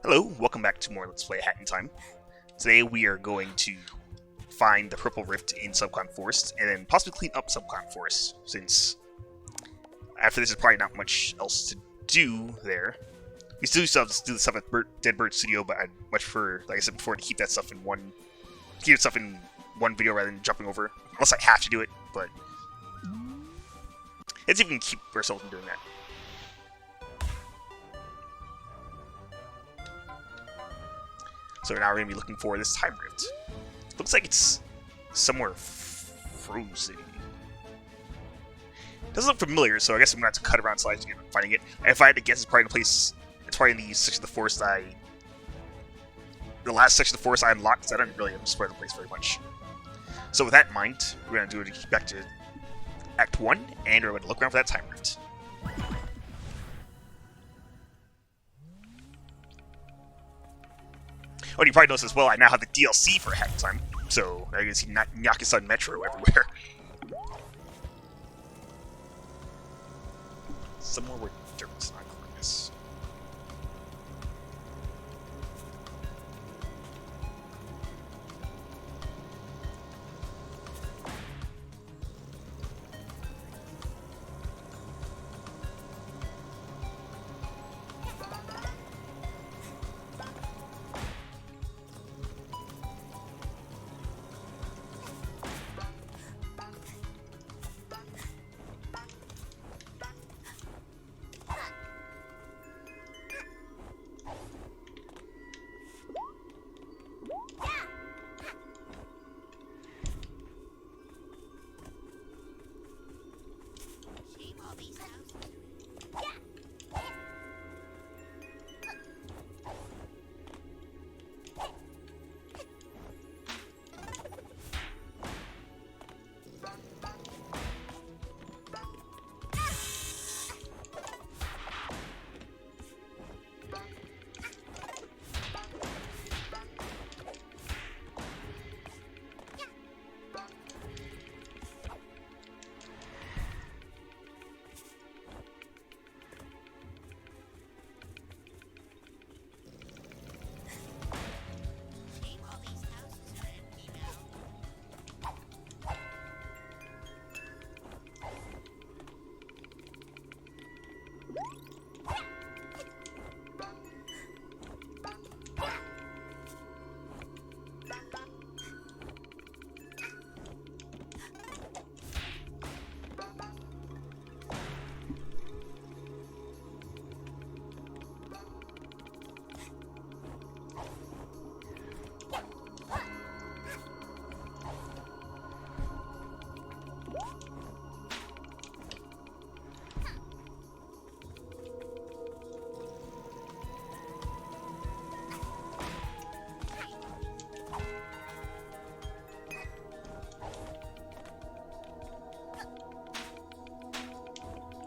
Hello, welcome back to more Let's Play Hat in Time. Today we are going to find the Purple Rift in Subcon Forest, and then possibly clean up Subcon Forest, since after this is probably not much else to do there. We still have to do the stuff at Dead Bird Studio, but I'd much prefer, like I said before, to keep that stuff in one video rather than jumping over, unless I have to do it, but let's see if we can keep ourselves from doing that. So now we're going to be looking for this time rift. Looks like it's somewhere frozen. Doesn't look familiar, so I guess I'm going to have to cut around slides to get finding it. If I had to guess, it's probably in a place. It's probably in the section of the forest the last section of the forest I unlocked, because I don't really explore the place very much. So with that in mind, we're going to do it back to Act 1, and we're going to look around for that time rift. Oh, you probably noticed as well, I now have the DLC for Hat in Time, so I can see Nyakusan Metro everywhere. Somewhere where dirt's not going this.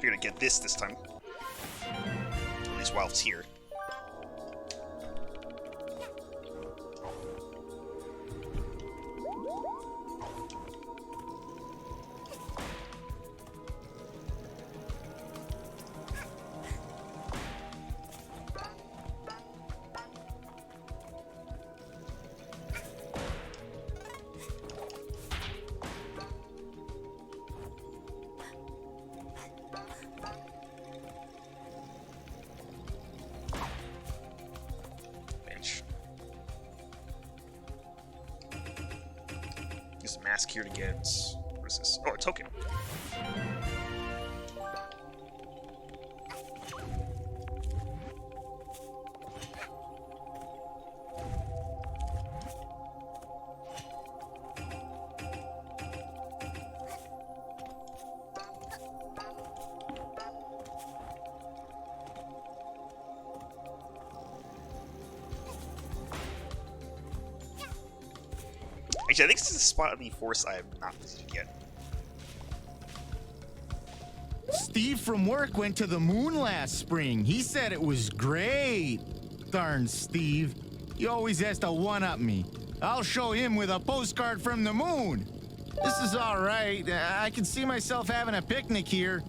We're gonna get this time. At least while it's here. Use the mask here to get... What is this? Oh, a token. Actually, I think this is a spot in the forest I have not visited yet. Steve from work went to the moon last spring. He said it was great. Darn Steve. He always has to one-up me. I'll show him with a postcard from the moon. This is all right. I can see myself having a picnic here.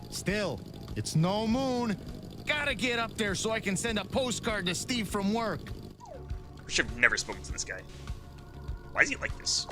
Still, it's no moon. Gotta get up there so I can send a postcard to Steve from work. I should have never spoken to this guy. Why is he like this?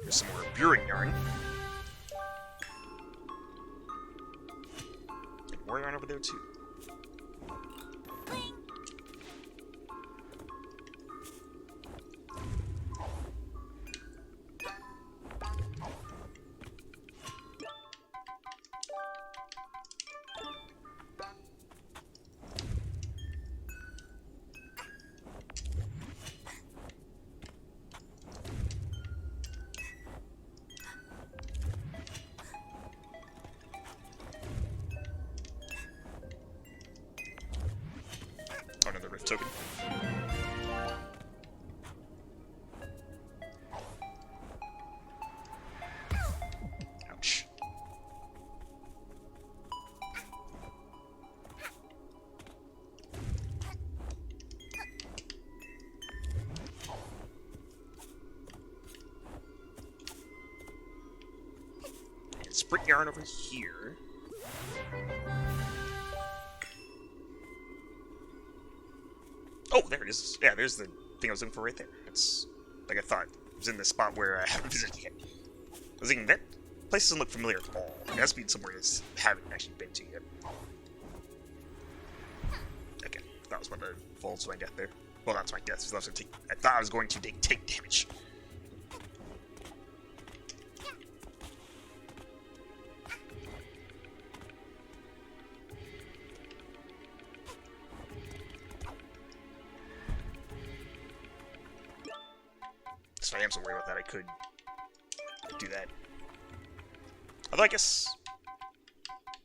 There's some more Buring yarn. And more yarn over there too. Oh, another rift token. Ouch. And sprint yarn over here. Oh, there it is. Yeah, there's the thing I was looking for right there. It's like I thought. It was in the spot where I haven't visited yet. I was thinking, that place doesn't look familiar at all. It has to be somewhere I haven't actually been to yet. Okay, that was one of the falls when I got there. Well, that's my guess. I thought I was going to take damage. So I am so worried about that. I could do that. Although I guess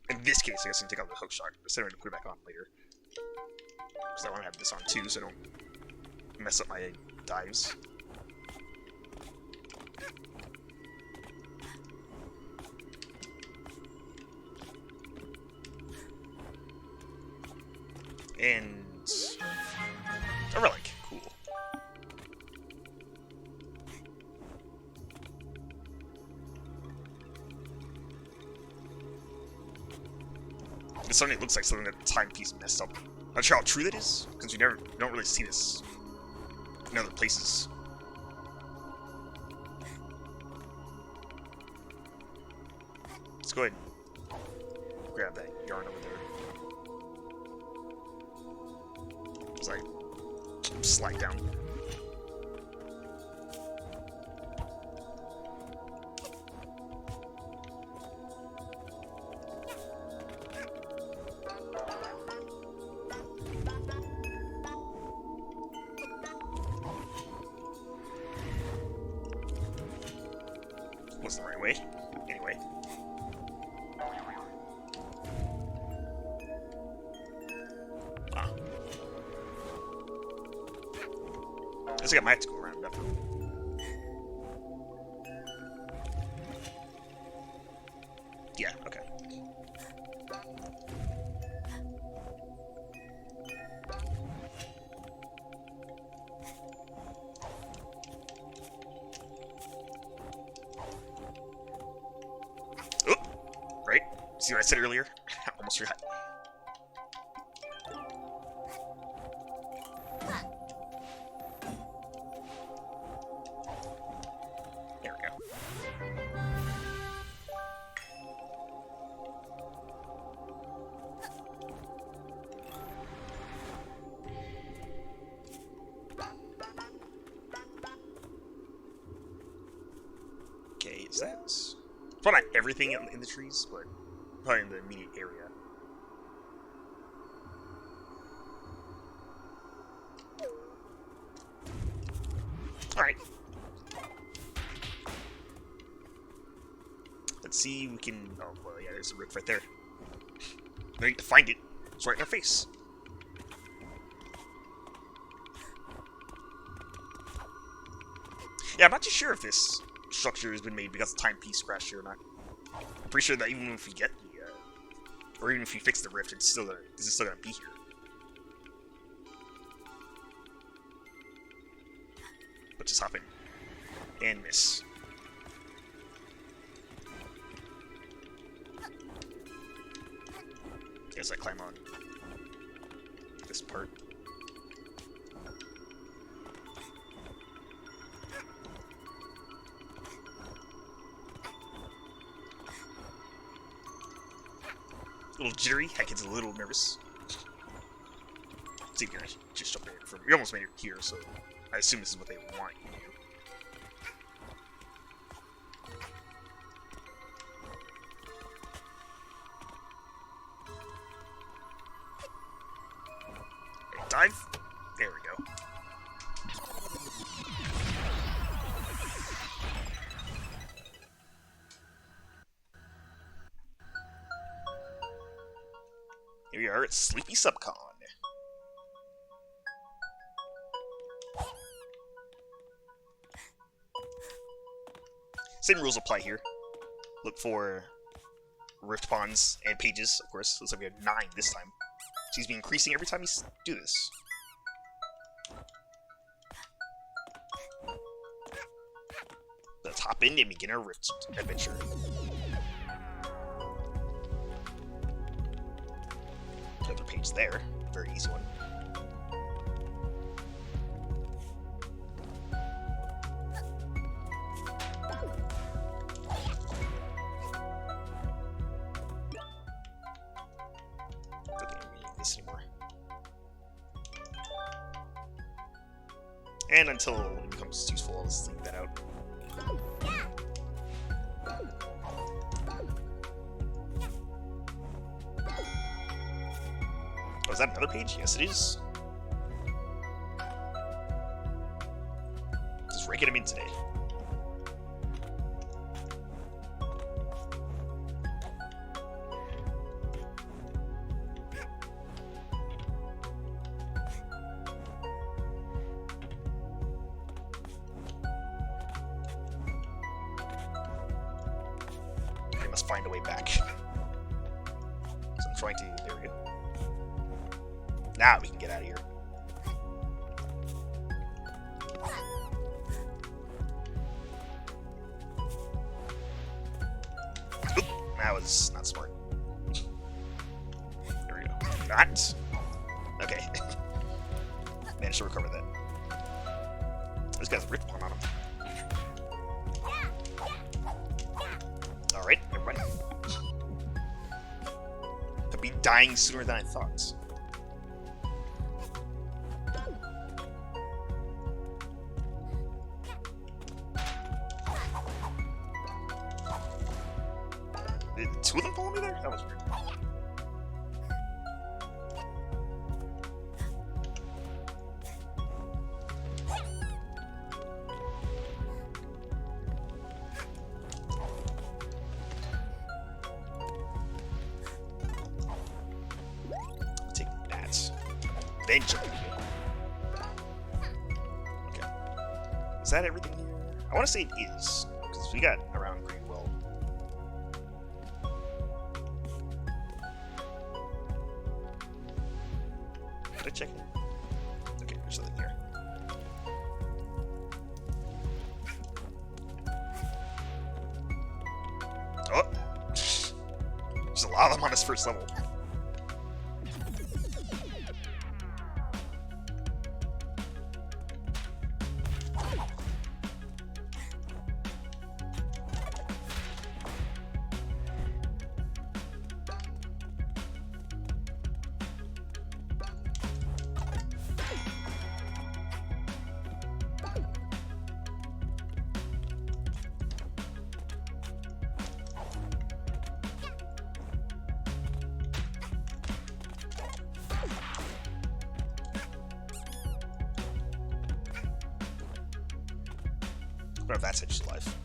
in this case, I guess I can take out the hook shot instead of put it back on later. Because I want to have this on too, so I don't mess up my dives. And a relic. Cool. This suddenly looks like something that the timepiece messed up. Not sure how true that is, because you don't really see this in other places. Let's go ahead and grab that yarn over there. As I slide down. Wasn't the right way. Anyway. Ah. I guess I might have to go around after. Yeah, okay. See what I said earlier? Almost forgot. There we go. Okay, is that... Probably not everything in the trees, but probably in the immediate area. Alright. Let's see, we can... Oh, well, yeah, there's a rift right there. I need to find it. It's right in our face. Yeah, I'm not too sure if this structure has been made because the timepiece crashed here or not. I'm pretty sure that even if we get the, or even if we fix the rift, it's still this is still gonna be here. Let's just hop in and miss. Guess I climb on this part. A little jittery, heck, it's a little nervous. See, I just jumped in from. You almost made it here, so I assume this is what they want you to do. Okay, dive. There we go. Here we are at Sleepy Subcon. Same rules apply here. Look for rift ponds and pages, of course. Looks like we have 9 this time. Seems to be increasing every time you do this. Let's hop in and begin our rift adventure. Another page there. Very easy one. Okay, we don't need this anymore. And until it becomes useful, I'll just leave that out. Oh, is that another page? Yes, it is. Just raking them in today. I must find a way back. So I'm trying to... There we go. Now we can get out of here. Oop, that was not smart. There we go. Not. Okay. Managed to recover that. This guy's a rift pond on him. Alright, everybody. I'll be dying sooner than I thought. Did 2 of them follow me there? That was weird. Take that. Then jump in here. Okay. Is that everything here? I want to say it is, because we got around pretty well. Did I check it? Okay, there's something here. Oh! There's a lot lot of them on this first level. I don't know if that statue's alive.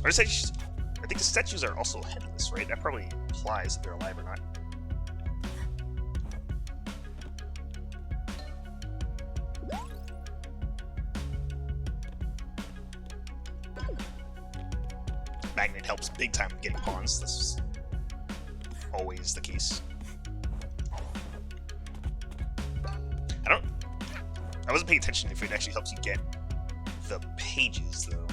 Or I think the statues are also headless, right? That probably implies that they're alive or not. Magnet helps big time with getting pawns. This is always the case. I wasn't paying attention if it actually helps you get the pages, though.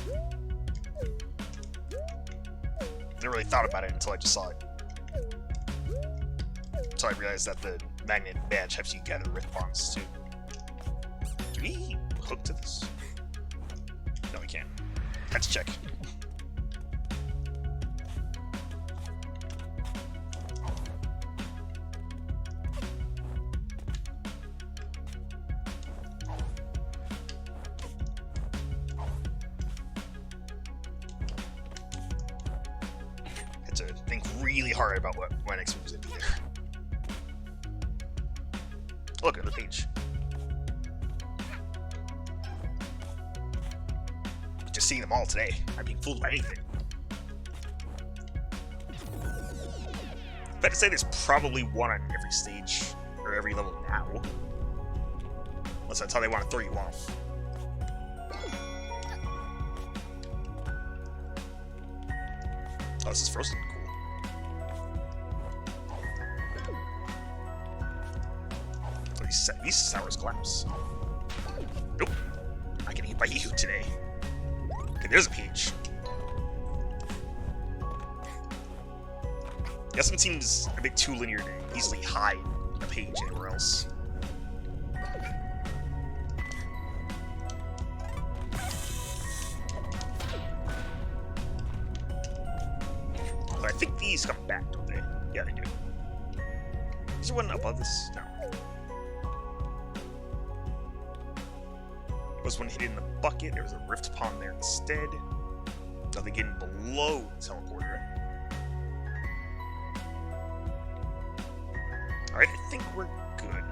I never really thought about it until I just saw it. Until I realized that the magnet badge helps you gather rift pawns, too. Do we hook to this? No, we can't. Let's check. To think really hard about what my next move is going to be there. Look at the page. Just seeing them all today. I'm being fooled by anything. Better to say there's probably one on every stage, or every level now. Unless that's how they want to throw you off. Oh, this is frozen. Cool. So these sours collapse. Nope. I get hit by you today. Okay, there's a page. This one seems a bit too linear to easily hide a page anywhere else. But I think these come back, don't they? Yeah, they do. Is there one above this? No. Was one hidden in the bucket? There was a rift pawn there instead. Nothing getting below the teleporter. Alright, I think we're good.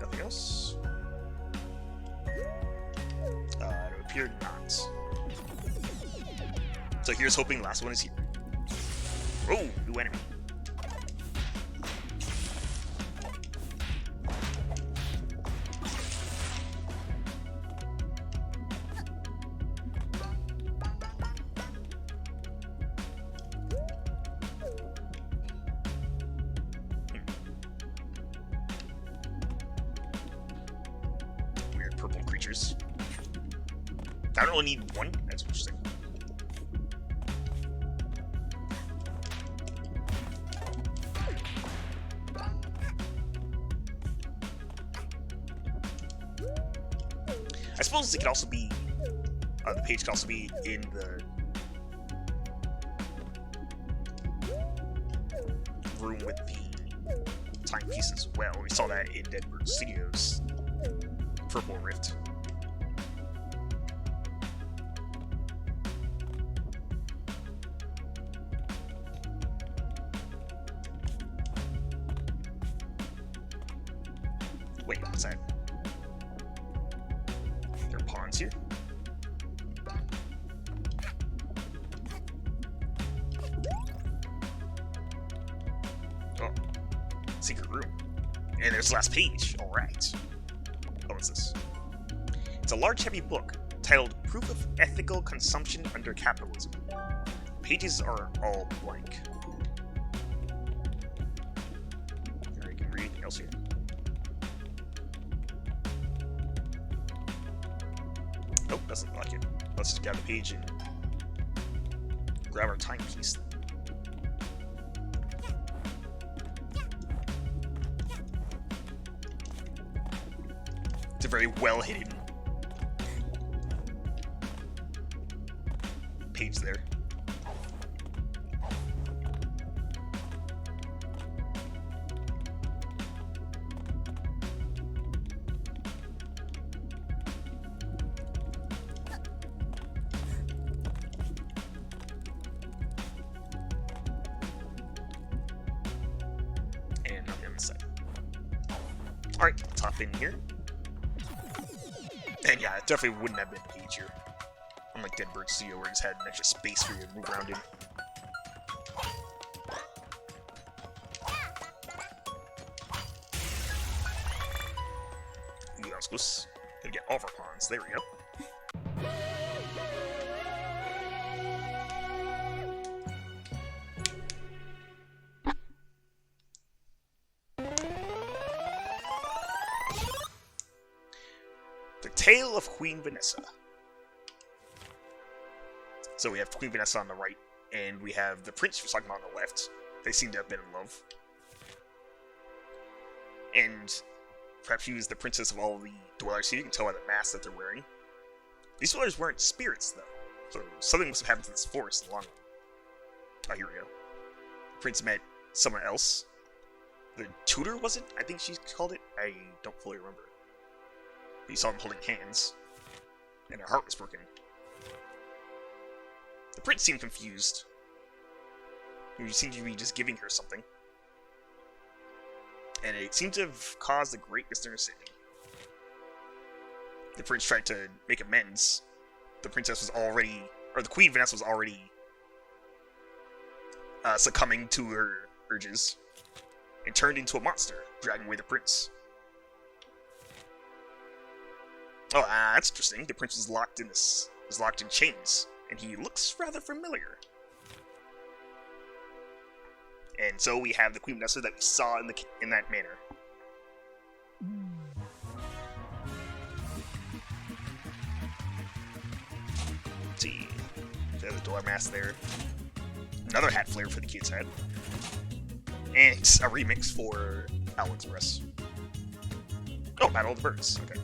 Nothing else? It appeared not. So here's hoping the last one is here. Oh, new enemy. Weird purple creatures. I don't only need one. That's interesting. I suppose it could also be, the page could also be in the room with the timepiece as well. We saw that in Deadbird Studios' Purple Rift. Wait, what's that? There are pawns here? Oh. Secret room. And there's the last page. Alright. Oh, what's this? It's a large, heavy book titled Proof of Ethical Consumption Under Capitalism. Pages are all blank. Or you can read anything else here. Nope, doesn't look like it. Let's just grab the page and grab our timepiece. It's a very well hidden page there. And nothing on this side. Alright, let's hop in here. And yeah, it definitely wouldn't have been a page here. Unlike Dead Bird Studio, where it just had an extra space for you to move around in. Ooh, that was close. Gotta get all of our pawns. There we go. The Tale of Queen Vanessa. So we have Queen Vanessa on the right, and we have the Prince we're talking about on the left. They seem to have been in love. And perhaps she was the princess of all the dwellers here. You can tell by the masks that they're wearing. These dwellers weren't spirits, though. So something must have happened to this forest along. Oh, here we go. The prince met someone else. The tutor, was it? I think she called it. I don't fully remember. But you saw them holding hands. And her heart was broken. The prince seemed confused. He seemed to be just giving her something. And it seemed to have caused a great misunderstanding. The prince tried to make amends. The princess was already, or the Queen Vanessa was already succumbing to her urges, and turned into a monster, dragging away the prince. Oh, that's interesting. The prince was locked in chains, and he looks rather familiar. And so we have the Queen Vanessa that we saw in that manner. Let's see. There's the door mask there. Another hat flare for the kids' head. And a remix for Owl Express. Oh, Battle of the Birds. Okay.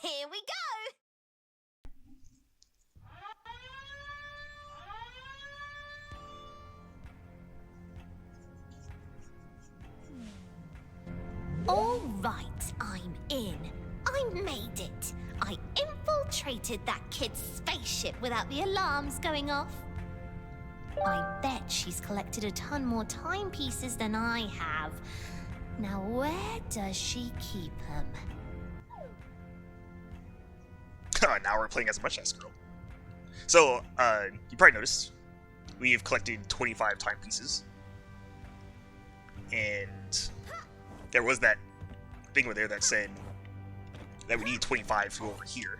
Here we go! All right, I'm in. I made it. I infiltrated that kid's spaceship without the alarms going off. I bet she's collected a ton more timepieces than I have. Now where does she keep them? Now we're playing as a mustache girl. So, you probably noticed, we have collected 25 timepieces. And there was that thing over there that said that we need 25 to go over here.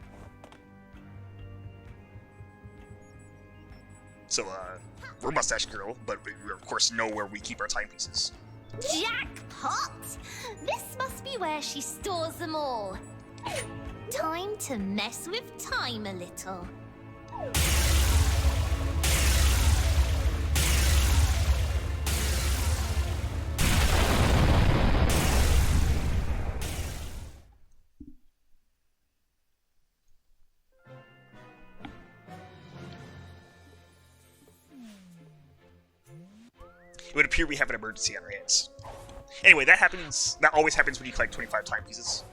So, we're Mustache Girl, but we of course know where we keep our timepieces. Jackpot! This must be where she stores them all. Time to mess with time a little. It would appear we have an emergency on our hands. Anyway, that always happens when you collect 25 timepieces.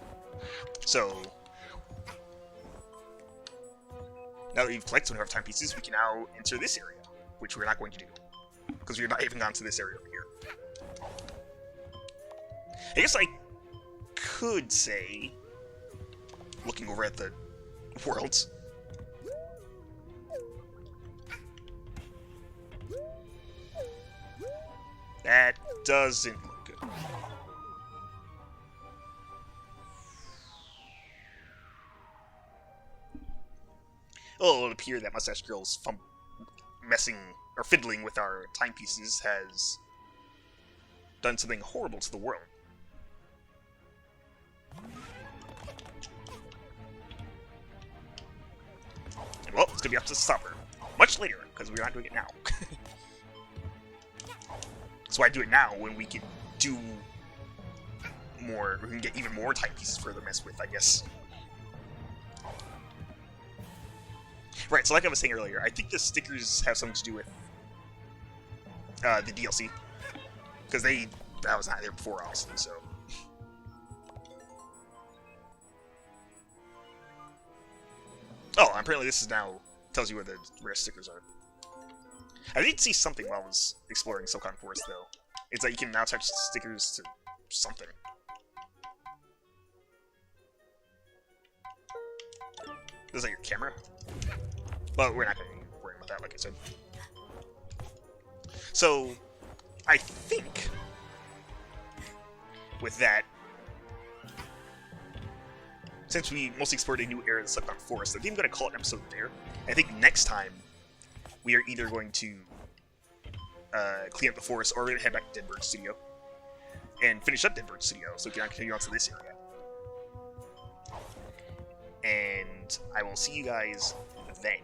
So, now that we've collected 25 timepieces, we can now enter this area, which we're not going to do, because we're not even gone to this area over here. I guess I could say, looking over at the worlds, that doesn't look good. Well, it'll appear that Mustache Girl's messing or fiddling with our timepieces has done something horrible to the world. And, well, it's gonna be up to Stopper. Much later, because we're not doing it now. So I do it now when we can do more, we can get even more timepieces for the mess with, I guess. Right, so like I was saying earlier, I think the stickers have something to do with the DLC. Because that was not there before, obviously, so. Oh, apparently this is now, tells you where the rare stickers are. I did see something while I was exploring Subcon Forest, though. It's like you can now attach stickers to something. Is that your camera? Well, we're not going to be worrying about that, like I said. So, I think with that, since we mostly explored a new area of the Subcon Forest, I think I'm going to call it an episode there. I think next time, we are either going to clean up the forest, or we're going to head back to Deadbird Studio and finish up Deadbird Studio, so we can continue on to this area. And I will see you guys then.